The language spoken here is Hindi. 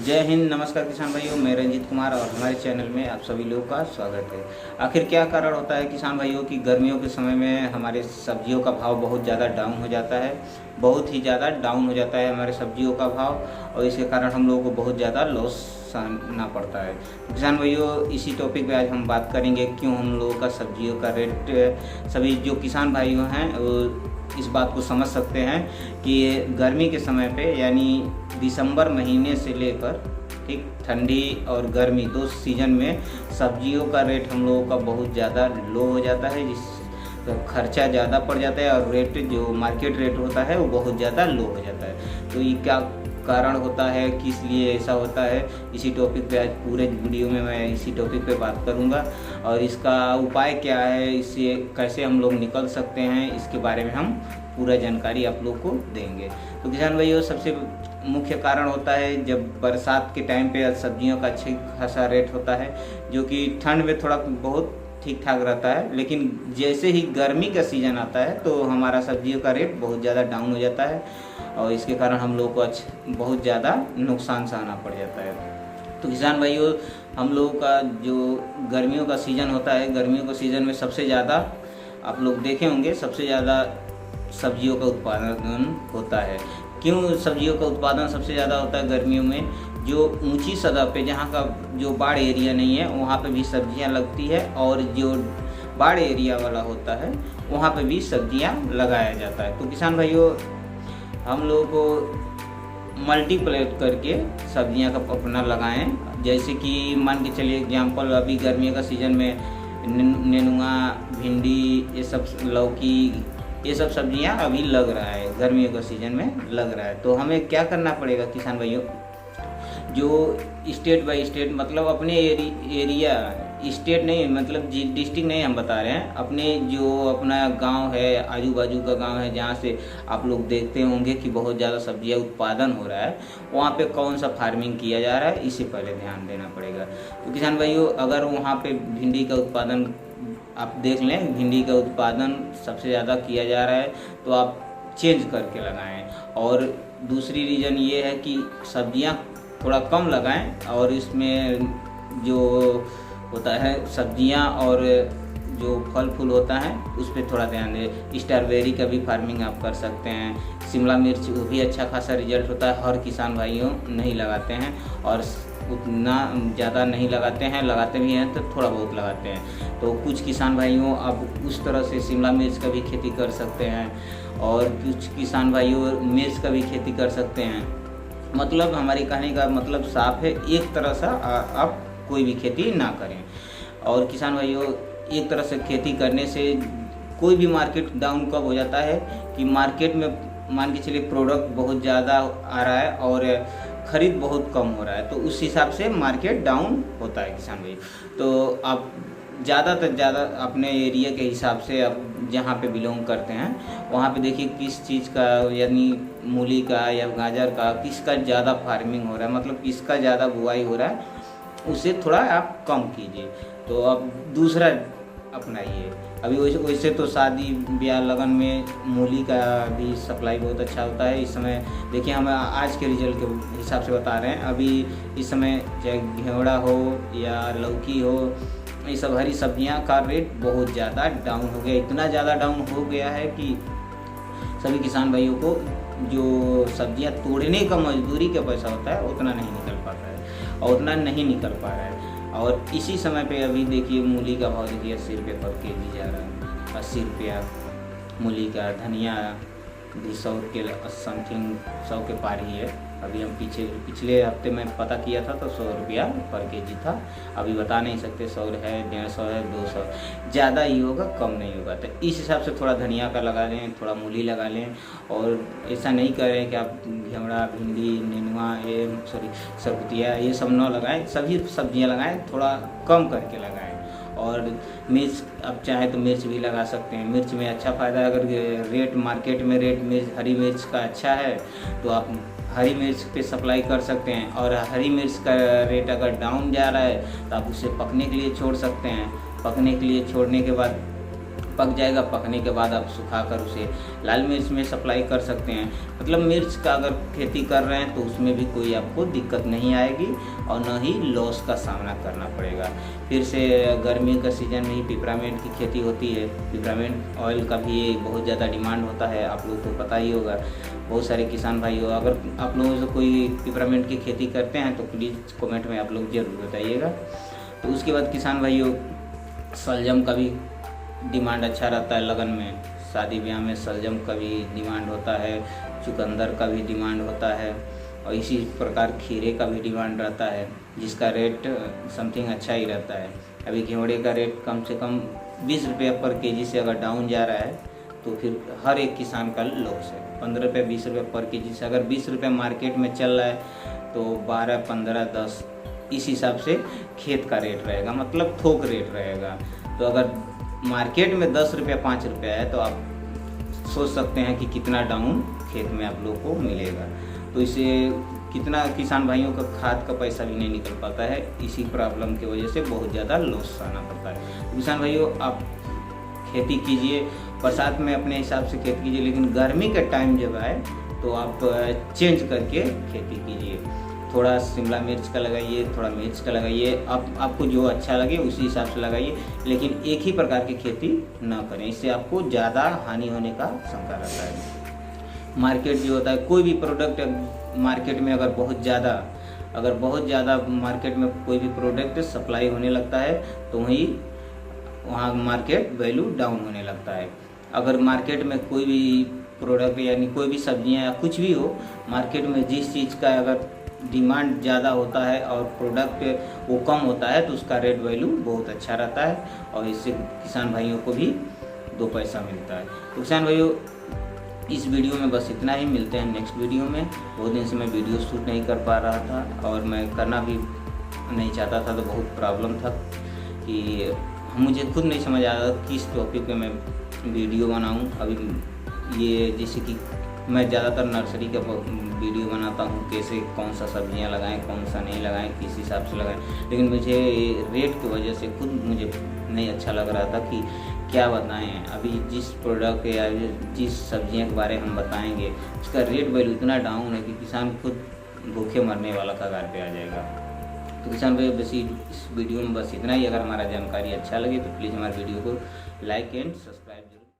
जय हिंद। नमस्कार किसान भाइयों, मैं रंजीत कुमार और हमारे चैनल में आप सभी लोगों का स्वागत है। आखिर क्या कारण होता है किसान भाइयों कि गर्मियों के समय में हमारे सब्जियों का भाव बहुत ज़्यादा डाउन हो जाता है, बहुत ही ज़्यादा डाउन हो जाता है हमारे सब्जियों का भाव, और इसके कारण हम लोगों को बहुत ज़्यादा लॉस सहना पड़ता है। तो किसान भाइयों, इसी टॉपिक पे आज हम बात करेंगे क्यों हम लोगों का सब्जियों का रेट, सभी जो किसान भाइयों हैं वो इस बात को समझ सकते हैं कि गर्मी के समय पे यानी दिसंबर महीने से लेकर ठीक ठंडी और गर्मी दो सीज़न में सब्जियों का रेट हम लोगों का बहुत ज़्यादा लो हो जाता है, जिस तो खर्चा ज़्यादा पड़ जाता है और रेट जो मार्केट रेट होता है वो बहुत ज़्यादा लो हो जाता है। तो ये क्या कारण होता है, किस लिए ऐसा होता है, इसी टॉपिक पे आज पूरे वीडियो में मैं इसी टॉपिक पे बात करूंगा और इसका उपाय क्या है, इससे कैसे हम लोग निकल सकते हैं, इसके बारे में हम पूरा जानकारी आप लोग को देंगे। तो किसान भाइयों, सबसे मुख्य कारण होता है जब बरसात के टाइम पे सब्जियों का अच्छे खासा रेट होता है, जो कि ठंड में थोड़ा बहुत ठीक ठाक रहता है, लेकिन जैसे ही गर्मी का सीज़न आता है तो हमारा सब्जियों का रेट बहुत ज़्यादा डाउन हो जाता है और इसके कारण हम लोग को बहुत ज़्यादा नुकसान सहना पड़ जाता है। तो किसान भाइयों, हम लोगों का जो गर्मियों का सीज़न होता है, गर्मियों के सीज़न में सबसे ज़्यादा आप लोग देखे होंगे सबसे ज़्यादा सब्जियों का उत्पादन होता है। क्यों सब्जियों का उत्पादन सबसे ज़्यादा होता है गर्मियों में? जो ऊंची सतह पे जहाँ का जो बाढ़ एरिया नहीं है वहाँ पे भी सब्जियाँ लगती है, और जो बाढ़ एरिया वाला होता है वहाँ पे भी सब्जियाँ लगाया जाता है। तो किसान भाइयों, हम लोगों को मल्टीप्लेट करके सब्जियाँ का अपना लगाएं। जैसे कि मान के चलिए एग्जाम्पल, अभी गर्मियों का सीज़न में नेनुआ, भिंडी, ये सब लौकी, ये सब सब्जियां अभी लग रहा है, गर्मियों का सीज़न में लग रहा है। तो हमें क्या करना पड़ेगा किसान भाइयों, जो स्टेट बाय स्टेट मतलब अपने एरिया, स्टेट नहीं मतलब डिस्ट्रिक्ट नहीं हम बता रहे हैं, अपने जो अपना गांव है, आजू बाजू का गांव है जहां से आप लोग देखते होंगे कि बहुत ज़्यादा सब्जियां उत्पादन हो रहा है, वहां पे कौन सा फार्मिंग किया जा रहा है, इसे पहले ध्यान देना पड़ेगा। तो किसान भाइयों, अगर वहाँ पे भिंडी का उत्पादन आप देख लें, भिंडी का उत्पादन सबसे ज़्यादा किया जा रहा है, तो आप चेंज करके लगाएं। और दूसरी रीज़न ये है कि सब्जियां थोड़ा कम लगाएं और इसमें जो होता है सब्जियां और जो फल फूल होता है उस पर थोड़ा ध्यान दें। स्ट्रॉबेरी का भी फार्मिंग आप कर सकते हैं। शिमला मिर्च, वो भी अच्छा खासा रिजल्ट होता है। हर किसान भाइयों नहीं लगाते हैं और उतना ज़्यादा नहीं लगाते हैं, लगाते भी हैं तो थोड़ा बहुत लगाते हैं। तो कुछ किसान भाइयों अब उस तरह से शिमला मिर्च का भी खेती कर सकते हैं और कुछ किसान भाइयों मिर्च का भी खेती कर सकते हैं। मतलब हमारे कहने का मतलब साफ है, एक तरह से आप कोई भी खेती ना करें। और किसान भाइयों, एक तरह से खेती करने से कोई भी मार्केट डाउन कब हो जाता है कि मार्केट में मान के चलिए प्रोडक्ट बहुत ज़्यादा आ रहा है और ख़रीद बहुत कम हो रहा है, तो उस हिसाब से मार्केट डाउन होता है किसान भाई। तो आप ज़्यादा से ज़्यादा अपने एरिया के हिसाब से आप जहाँ पे बिलोंग करते हैं वहाँ पे देखिए किस चीज़ का, यानी मूली का या गाजर का किसका ज़्यादा फार्मिंग हो रहा है, मतलब किसका ज़्यादा बुआई हो रहा है, उसे थोड़ा आप कम कीजिए। तो आप दूसरा अपनाइए। अभी वैसे तो शादी ब्याह लगन में मूली का भी सप्लाई बहुत अच्छा होता है। इस समय देखिए, हम आज के रिजल्ट के हिसाब से बता रहे हैं, अभी इस समय चाहे घेवड़ा हो या लौकी हो, ये सब हरी सब्जियां का रेट बहुत ज़्यादा डाउन हो गया। इतना ज़्यादा डाउन हो गया है कि सभी किसान भाइयों को जो सब्जियां तोड़ने का मजदूरी का पैसा होता है उतना नहीं निकल पाता है और उतना नहीं निकल पा रहा है। और इसी समय पे अभी देखिए मूली का भाव देखिए 80 रुपये पर केजी जा रहा है, 80 रुपया मूली का। धनिया भी 100 के समथिंग, 100 के पार ही है। अभी हम पिछले हफ्ते में पता किया था तो 100 रुपया पर केजी था। अभी बता नहीं सकते 100 है, 150 है, 200, ज़्यादा ही होगा, कम नहीं होगा। तो इस हिसाब से थोड़ा धनिया का लगा लें, थोड़ा मूली लगा लें। और ऐसा नहीं करें कि आप घेवड़ा, भिंडी, नेनुआ, सरगुतिया ये सब न लगाएं, सभी सब्जियां लगाएं, थोड़ा कम करके लगाएं। और मिर्च, अब चाहे तो मिर्च भी लगा सकते हैं। मिर्च में अच्छा फ़ायदा है, अगर रेट मार्केट में रेट मिर्च, हरी मिर्च का अच्छा है तो आप हरी मिर्च पे सप्लाई कर सकते हैं। और हरी मिर्च का रेट अगर डाउन जा रहा है तो आप उसे पकने के लिए छोड़ सकते हैं। पकने के लिए छोड़ने के बाद पक जाएगा। पकने के बाद आप सुखाकर उसे लाल मिर्च में सप्लाई कर सकते हैं। मतलब मिर्च का अगर खेती कर रहे हैं तो उसमें भी कोई आपको दिक्कत नहीं आएगी और न ही लॉस का सामना करना पड़ेगा। फिर से गर्मी का सीज़न में ही पिपरामेंट की खेती होती है। पिपरामेंट ऑयल का भी बहुत ज़्यादा डिमांड होता है, आप लोगों को पता ही होगा। बहुत सारे किसान भाई हो, अगर आप लोगों से कोई पिपरामेंट की खेती करते हैं तो प्लीज़ कमेंट में आप लोग ज़रूर बताइएगा। तो उसके बाद किसान भाइयों, शलजम का भी डिमांड अच्छा रहता है। लगन में, शादी ब्याह में शलजम का भी डिमांड होता है, चुकंदर का भी डिमांड होता है और इसी प्रकार खीरे का भी डिमांड रहता है, जिसका रेट समथिंग अच्छा ही रहता है। अभी घेवड़े का रेट कम से कम 20 रुपये पर केजी से अगर डाउन जा रहा है तो फिर हर एक किसान का लॉस है। 15 रुपये 20 रुपये पर केजी से अगर 20 रुपये मार्केट में चल रहा है तो 12, 15, 10 इस हिसाब से खेत का रेट रहेगा, मतलब थोक रेट रहेगा। तो अगर मार्केट में 10 रुपया 5 रुपया है तो आप सोच सकते हैं कि कितना डाउन खेत में आप लोग को मिलेगा। तो इसे कितना किसान भाइयों का खाद का पैसा भी नहीं निकल पाता है। इसी प्रॉब्लम की वजह से बहुत ज़्यादा लॉस सहना पड़ता है। तो किसान भाइयों, आप खेती कीजिए, बरसात में अपने हिसाब से खेती कीजिए, लेकिन गर्मी का टाइम जब आए तो आप चेंज करके खेती कीजिए। थोड़ा शिमला मिर्च का लगाइए, थोड़ा मिर्च का लगाइए, आपको जो अच्छा लगे उसी हिसाब से लगाइए, लेकिन एक ही प्रकार की खेती ना करें, इससे आपको ज़्यादा हानि होने का शंका रहता है। मार्केट जो होता है, कोई भी प्रोडक्ट मार्केट में अगर बहुत ज़्यादा मार्केट में कोई भी प्रोडक्ट सप्लाई होने लगता है तो वहाँ मार्केट वैल्यू डाउन होने लगता है। अगर मार्केट में कोई भी प्रोडक्ट यानी कोई भी सब्जियाँ या कुछ भी हो, मार्केट में जिस चीज़ का अगर डिमांड ज़्यादा होता है और प्रोडक्ट वो कम होता है तो उसका रेट वैल्यू बहुत अच्छा रहता है और इससे किसान भाइयों को भी 2 पैसा मिलता है। तो किसान भाइयों, इस वीडियो में बस इतना ही। मिलते हैं नेक्स्ट वीडियो में। बहुत दिन से मैं वीडियो शूट नहीं कर पा रहा था और मैं करना भी नहीं चाहता था, तो बहुत प्रॉब्लम था कि मुझे खुद नहीं समझ आ रहा किस टॉपिक पे मैं वीडियो बनाऊं। अभी ये जैसे कि मैं ज़्यादातर नर्सरी का वीडियो बनाता हूँ, कैसे कौन सा सब्जियाँ लगाएं, कौन सा नहीं लगाएं, किस हिसाब से लगाएं, लेकिन मुझे रेट की वजह से खुद मुझे नहीं अच्छा लग रहा था कि क्या बताएं। अभी जिस प्रोडक्ट या जिस सब्जियाँ के बारे में हम बताएंगे उसका रेट वैल्यू इतना डाउन है कि किसान खुद भूखे मरने वाला कगार पे आ जाएगा। तो किसान भाई, बस इस वीडियो में बस इतना ही। अगर हमारा जानकारी अच्छा लगे तो प्लीज़ हमारे वीडियो को लाइक एंड सब्सक्राइब